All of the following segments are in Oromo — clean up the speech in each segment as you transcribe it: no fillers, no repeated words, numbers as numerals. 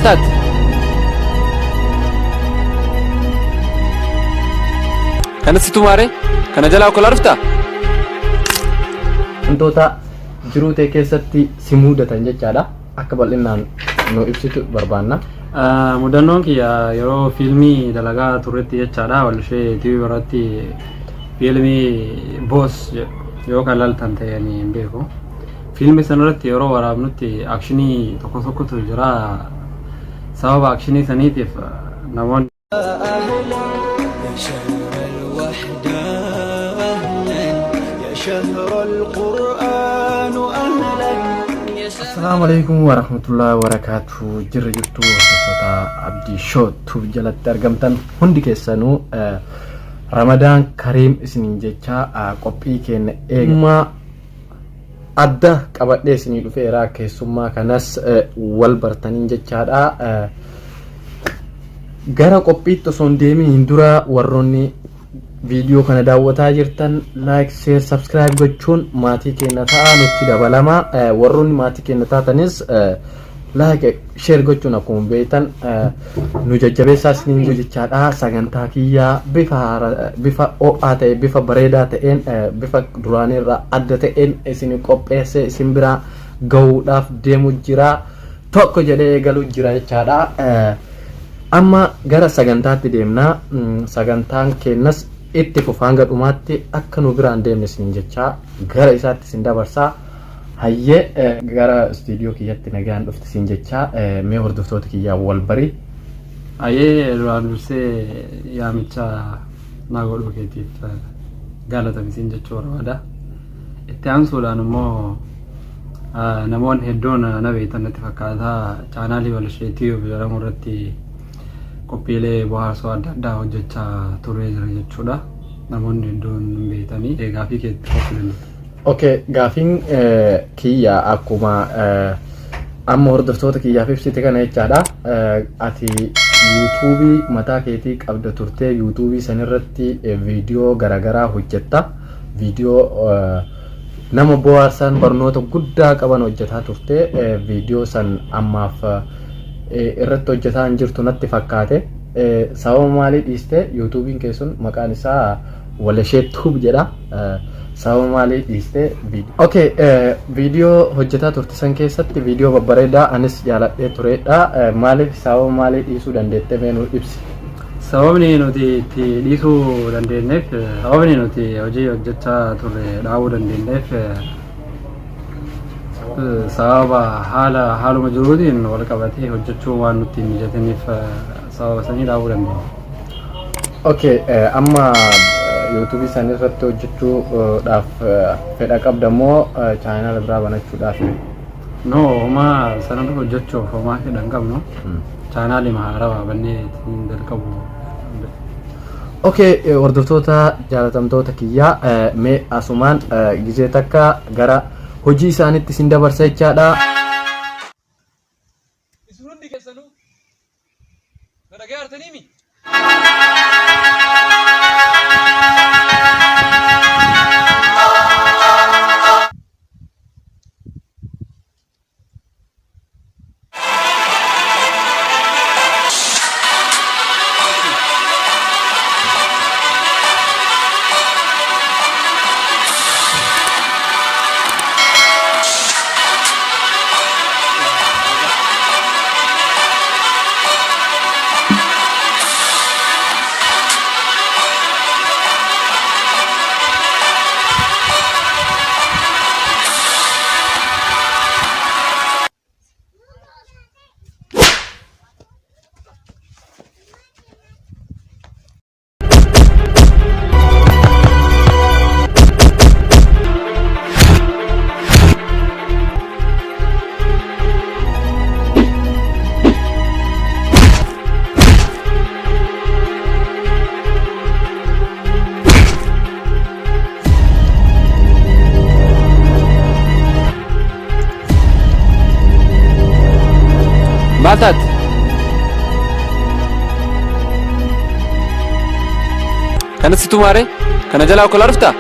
Maatat kana situ maare kana jalaa okolaa dhuftaa? Wantoota jiruu ta'e keessatti si mudatan jechaadha. Akka bal'inaan nu ibsitu barbaanna. Mudannoon kiyya yeroo fiilmii dalagaa turretti jechaadha. Walishee TV irratti fiilmii boos yoo kalaaltan ta'anii hin beeku. Fiilmii sanarratti yeroo waraabnutti akshinii tokko tokkotu jira. Sababa akshinii saniitiif namoonni Assalamu alaikum warahmatullahi wabarakatuh. Jirra jirtu hordoftoota Abdii Show tuub jalatti argamtan hundi keessanuu Ramadaan Kariim isiniin jecha qophii keenya eeguma adda qabadhee isinii dhufeera. Keessummaa kanas wal bartaniin jechaadha. Gara qophiitti osoo hin deemin dura warroonni video kana daawwataa jirtan like, share, subscribe gochuun maatii keenya ta'a nutti dabalama. Warroonni maatii keenya taatanis like, share gochuun akkuma beektan nu jajjabeessaa isiniin jechaadha. Sagantaa kiyyaa bifa ho'aa ta'e, bifa bareedaa ta'een, bifa duraanirraa adda ta'een isin qopheesse isin bira gahuudhaaf deemu jira. Tokko jedhee galuu jira jechaadha. Amma gara sagantaatti deemna. Sagantaan keenyas itti fufaan gadhumaatti akka nu biraan deemne isin jecha gara isaatti isin dabarsaa. Hayyee gara studio kiyyatti nagaan dhufte isin jecha mee hordoftoota kiyyaa wal barii. Hayyee duraan dursee yaamicha naa godhuu keetiif galatoomi isin jechuu barbaada. Itti aansuudhaan immoo namoonni hedduun na beektan natti fakkaata chaanaalii Walishee TV jedhamu irratti qophiilee bohaarsoo adda addaa hojjechaa turee jira jechuudha. Namoonni hedduun beektanii gaafii keetti qophiilee. Okay, gaafiin kiyya akkuma amma hordoftoota kiyyaaf ibsite kana jechaadha. Ati YouTube mataa keetii qabda turtee YouTube sanirratti viidiyoo garaagaraa hojjetta. Viidiyoo nama bohaarsan barnoota guddaa qaban hojjetaa turte. Viidiyoo san ammaaf irratti hojjetaa hin jirtu natti fakkaate. Sababa maalii dhiiste? YouTubein keessun maqaan isaa Walishee Tuub jedha. Sababa maalii dhiiste? Okay, viidiyoo hojjetaa turte san keessatti viidiyoo babbareedaa anis jaaladhee turedha. Maaliif sababa maalii dhiisuu dandeette mee nu ibsi? Sababni nuti itti dhiisuu dandeenyeef sababni nuti hojii hojjechaa turre dhaabuu dandeenyeef sababa haaluma jiruutiin wal qabatee hojjechuu waan nutti hin mijataniif sababa sanii dhaabuu dandeenya. Okay, amma YouTube san irratti hojjechuudhaaf fedha qabda moo chaanal biraa banachuudhaaf? No, homaa sanarra hojjechuuf homaa fedha hin qabnu. Chaanaalii haarawaa bannee ittiin jalqabu. Okay, hordoftoota jaalatamtoota kiyyaa mee asumaan gizee takka gara hojii isaaniitti isin dabarsa jechaadha. Isin hundi keessanuu nagaa artaniimi? Maatat kana situ maare kana jalaa okolaa dhuftaa?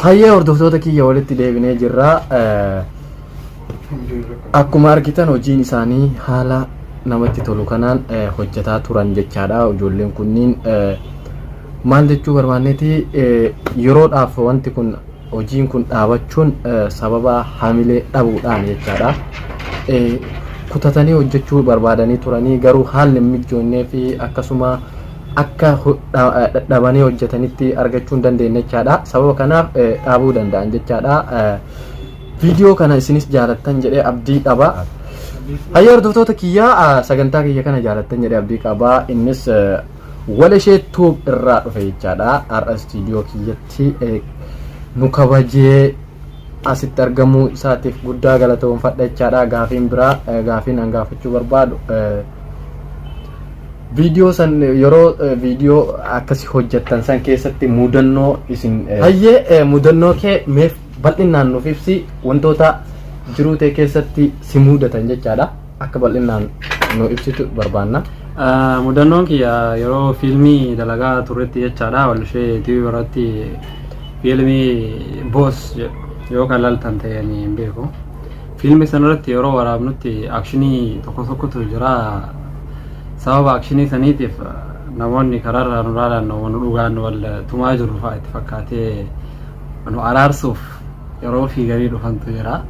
Hayyee hordoftoota kiyya walitti deebinee jirra. Akkuma argitan hojiin isaanii haala namatti tolu kanaan hojjetaa turan jechaadha. Ijoolleen kunniin maal jechuu barbaanneeti yeroodhaaf wanti kun hojiin kun dhaabachuun sababa hamilee dhabuudhaan jechaadha. Kutatanii hojjechuu barbaadanii turanii garuu haalli mijoonnee fi akkasuma akka dhabanii hojjetanitti argachuu hin dandeenye jechaadha. Sababa kanaaf dhaabuu danda'an jechaadha. Viidiyoo kana isinis jaalattan jedhee abdii qaba. Hayyee hordoftoota kiyyaa sagantaa kiyya kana jaalattan jedhee abdii qaba. Innis walashee tuub irraa dhufe jechaadha. Har'a istiidiyoo kiyyatti nu kabajee asitti argamuu isaatiif guddaa galatoomfadha jechaadha. Gaafiin biraa gaafiin an gaafachuu barbaadu viidiyoo san yeroo viidiyoo akkasi hojjettan san keessatti mudannoo isin hayyee mudannoo kee meef bal'inaan nuuf ibsi wantoota jiruu ta'e keessatti si mudatan jechaadha. Akka bal'inaan nu ibsitu barbaanna. Mudannoon kiyya yeroo fiilmii dalagaa turretti jechaadha. Walashee TV irratti fiilmii boos yoo kan laltan ta'anii hin beeku. Fiilmii sanarratti yeroo waraabnutti akshinii tokko tokkotu jira. Sababa akshinii saniitiif namoonni karaarraa nu ilaalan nu dhugaan wal tumaa jiru fa'aa itti fakkaatee nu araarsuuf yeroo fiiganii dhufantu jira.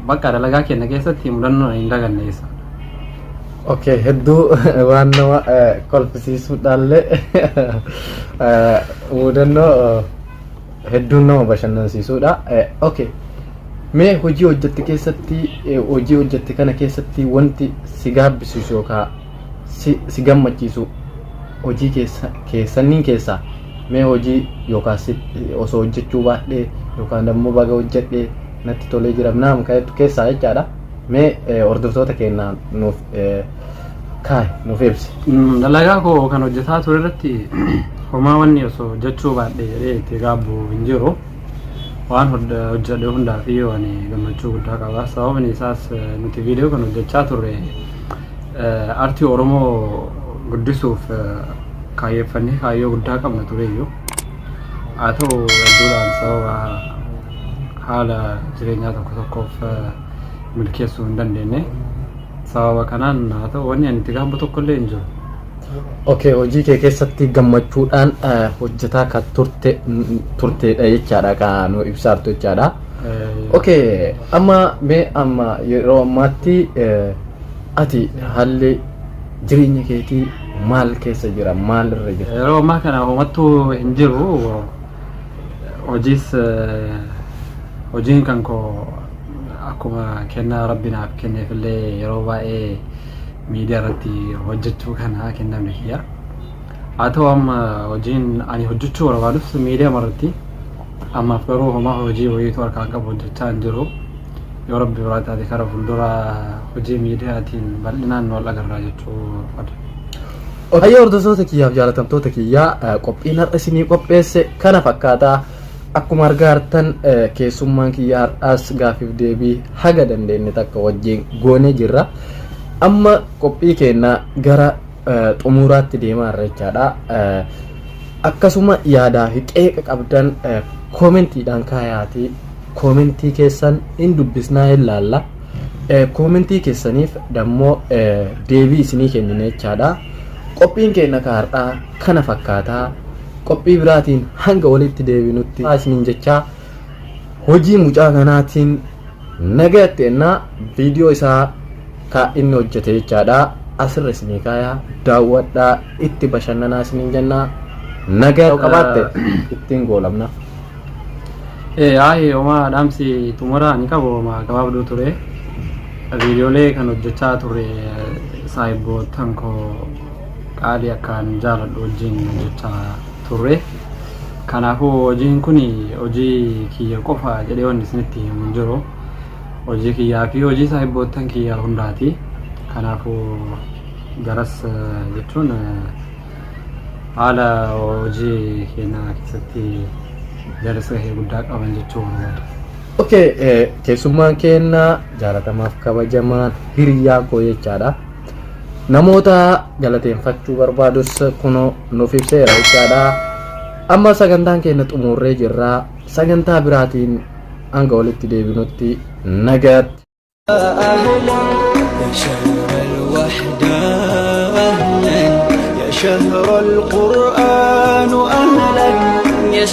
Bakka dalagaa keenya keessatti mudannoo hin daganne isa. Okay, hedduu waan nama kolfisiisuudhaallee mudannoo hedduun nama bashannansiisuudha. Okay. Mee hojii hojjette keessatti hojii hojjette kana keessatti wanti si gaabbisiisu yookaan si gammachiisu hojii keessaniin keessaa mee hojii yookaan osoo hojjechuu baadhee yookaan immoo baga hojjedhee natti tolee jira naam ka'etu keessaa jechaadha. Mee hordoftoota keenyaa nuuf nuuf ibsi. Dalagaa koo kan hojjetaa ture irratti homaa wanni osoo hojjechuu baadhee jedhee itti gaabbu hin jiru. Waan hojjedhe hundaaf iyyuu ani gammachuu guddaa qaba. Sababni isaas nuti viidiyoo kan hojjechaa turre artii Oromoo guddisuuf kaayyeeffannee kaayyoo guddaa qabna ture iyyuu. Haa ta'u hedduudhaan sababa haala jireenyaa tokko tokkoof milkeessuu hin dandeenye. Sababa kanaan haa ta'u wanni ani itti gaabbu tokkollee hin jiru. Okay, hojii kee keessatti gammachuudhaan hojjetaa kan turtedha jechaadha kan nu ibsaartu jechaadha. Okay, amma yeroo ammaatti ati haalli jireenya keetii maal keessa jira? Maal irra jira? Yeroo ammaa kana homattuu hin jiru. Hojiin kan koo akkuma kennaa Rabbi naaf kenneefillee yeroo baay'ee miidiyaa irratti hojjechuu kana kennamne kiyya. Haa ta'u amma hojiin ani hojjechuu barbaadus miidiyaa irratti ammaaf garuu homaa hojii wayiitu harkaan qabu hojjechaa hin jiru. Yoo Rabbi biraa taate karaa fuuldura hojii miidiyaatiin bal'inaan wal agarraa jechuu barbaada. Hayyee hordoftoota kiyyaaf jaalatamtoota kiyyaa qophiin har'a isinii qopheesse kana fakkaataa. Akkuma argaa jirtan keessummaan kiyyaa har'aas gaafiif deebii haga dandeenye takka wajjin goonee jirra. Amma qophii keenya gara xumuraatti deemaa jirra jechaadha. Akkasuma yaadaa fi qeeqa qabdan koomentiidhaan kaayaati. Koomentii keessan hin dubbisnaa hin laalla. Koomentii keessaniif dammoo deebii isinii kennine jechaadha. Qophiin keenya har'aa kana fakkaataa. Qophii biraatiin hanga walitti deebinutti isiniin jechaa hojii mucaa kanaatiin nagayatti ennaa viidiyoo isaa inni hojjete jechaadha. Asirra isinii kaayaa daawwadhaa itti bashannanaa isiniin jennaa nagaya qabaatte ittiin goolamna. Homaa dhaamsi xumuraa ni qabu homaa gabaabduu ture. Viidiyoolee kan hojjechaa ture saayibootan koo qaalii akkaan jaaladhu wajjin hojjechaa turre. Kanaafuu hojiin kun hojii kiyya qofa jedhee wanni isinitti himu jiru. Hojii kiyyaa fi hojii saayibootan kiyyaa hundaati. Kanaafuu garas jechuun haala hojii keenya keessatti jalasa gahee guddaa qaban jechuu barbaada. Okay, keessummaan keenya jaalatamaaf kabajamaan hiriyaa koo jechaadha. Namoota galateeffachuu barbaadus kunoo nuuf ibseera jechaadha. amma sagantaan keenya xumurree jirra sagantaa biraatiin hanga walitti deebinutti nagaatti أهلا يا شهر الوحدة أهلا يا شهر القرآن أهلا يا